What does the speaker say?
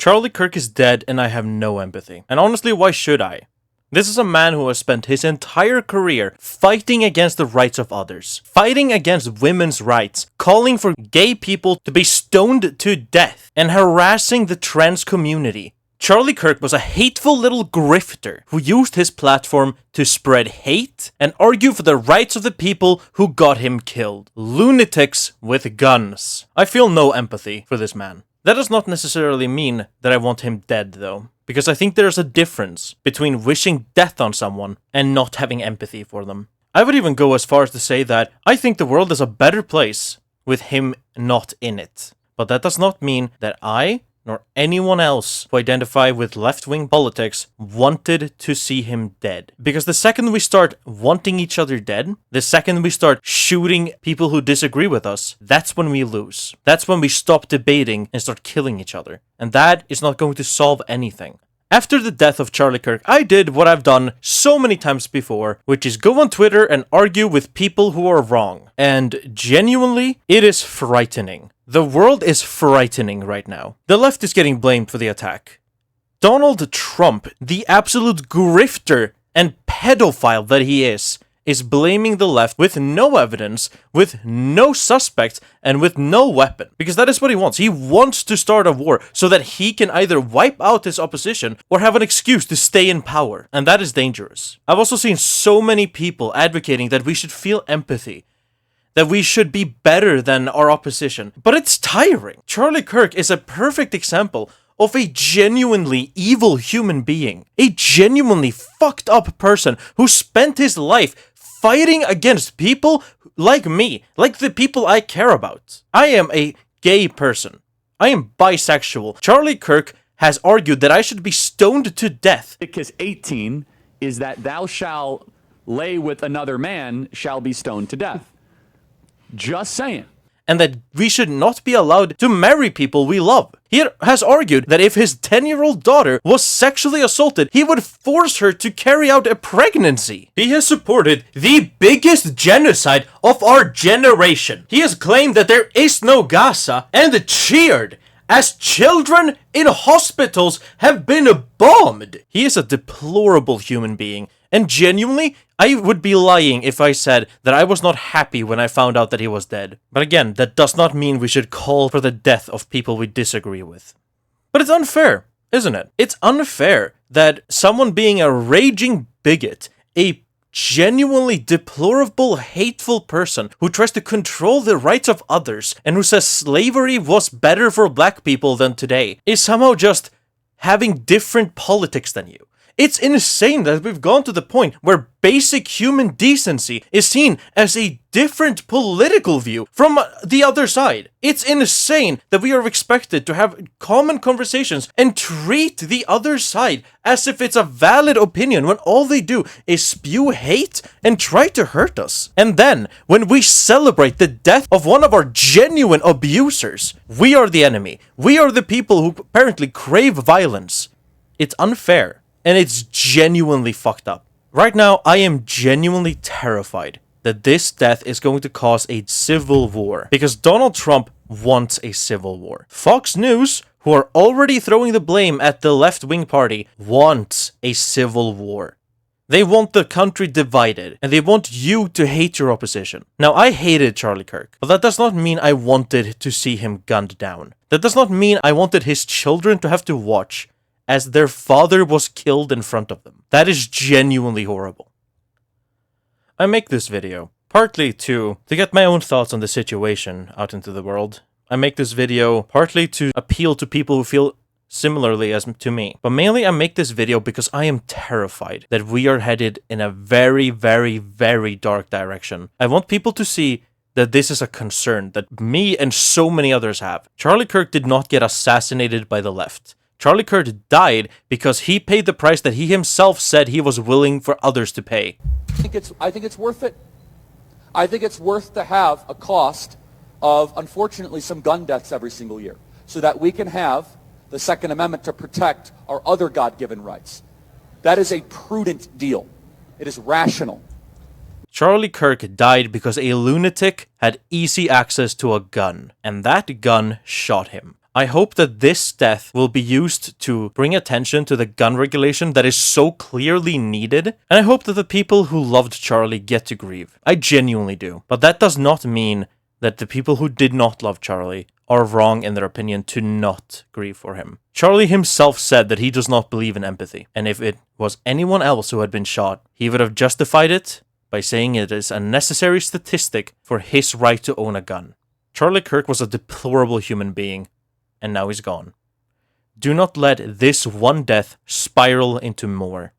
Charlie Kirk is dead and I have no empathy. And honestly, why should I? This is a man who has spent his entire career fighting against the rights of others, fighting against women's rights, calling for gay people to be stoned to death, and harassing the trans community. Charlie Kirk was a hateful little grifter who used his platform to spread hate and argue for the rights of the people who got him killed. Lunatics with guns. I feel no empathy for this man. That does not necessarily mean that I want him dead, though, because I think there's a difference between wishing death on someone and not having empathy for them. I would even go as far as to say that I think the world is a better place with him not in it. But that does not mean that I, nor anyone else who identify with left-wing politics, wanted to see him dead. Because the second we start wanting each other dead, the second we start shooting people who disagree with us, that's when we lose. That's when we stop debating and start killing each other. And that is not going to solve anything. After the death of Charlie Kirk, I did what I've done so many times before, which is go on Twitter and argue with people who are wrong. And genuinely, it is frightening. The world is frightening right now. The left is getting blamed for the attack. Donald Trump, the absolute grifter and pedophile that he is blaming the left with no evidence, with no suspects, and with no weapon. Because that is what he wants. He wants to start a war so that he can either wipe out his opposition or have an excuse to stay in power. And that is dangerous. I've also seen so many people advocating that we should feel empathy, that we should be better than our opposition. But it's tiring. Charlie Kirk is a perfect example of a genuinely evil human being. A genuinely fucked up person who spent his life fighting against people like me, like the people I care about. I am a gay person. I am bisexual. Charlie Kirk has argued that I should be stoned to death. Leviticus 18 is that thou shalt lay with another man shall be stoned to death. Just saying. And that we should not be allowed to marry people we love. He has argued that if his 10-year-old daughter was sexually assaulted, he would force her to carry out a pregnancy. He has supported the biggest genocide of our generation. He has claimed that there is no Gaza and cheered as children in hospitals have been bombed. He is a deplorable human being. And genuinely, I would be lying if I said that I was not happy when I found out that he was dead. But again, that does not mean we should call for the death of people we disagree with. But it's unfair, isn't it? It's unfair that someone being a raging bigot, a genuinely deplorable, hateful person who tries to control the rights of others and who says slavery was better for black people than today, is somehow just having different politics than you. It's insane that we've gone to the point where basic human decency is seen as a different political view from the other side. It's insane that we are expected to have common conversations and treat the other side as if it's a valid opinion when all they do is spew hate and try to hurt us. And then, when we celebrate the death of one of our genuine abusers, we are the enemy. We are the people who apparently crave violence. It's unfair. And it's genuinely fucked up. Right now, I am genuinely terrified that this death is going to cause a civil war. Because Donald Trump wants a civil war. Fox News, who are already throwing the blame at the left-wing party, wants a civil war. They want the country divided, and they want you to hate your opposition. Now, I hated Charlie Kirk, but that does not mean I wanted to see him gunned down. That does not mean I wanted his children to have to watch as their father was killed in front of them. That is genuinely horrible. I make this video partly to get my own thoughts on the situation out into the world. I make this video partly to appeal to people who feel similarly as to me. But mainly I make this video because I am terrified that we are headed in a very, very, very dark direction. I want people to see that this is a concern that me and so many others have. Charlie Kirk did not get assassinated by the left. Charlie Kirk died because he paid the price that he himself said he was willing for others to pay. I think it's worth it. I think it's worth to have a cost of, unfortunately, some gun deaths every single year so that we can have the Second Amendment to protect our other God-given rights. That is a prudent deal. It is rational. Charlie Kirk died because a lunatic had easy access to a gun, and that gun shot him. I hope that this death will be used to bring attention to the gun regulation that is so clearly needed, and I hope that the people who loved Charlie get to grieve. I genuinely do. But that does not mean that the people who did not love Charlie are wrong in their opinion to not grieve for him. Charlie himself said that he does not believe in empathy, and if it was anyone else who had been shot, he would have justified it by saying it is a necessary statistic for his right to own a gun. Charlie Kirk was a deplorable human being, and now he's gone. Do not let this one death spiral into more.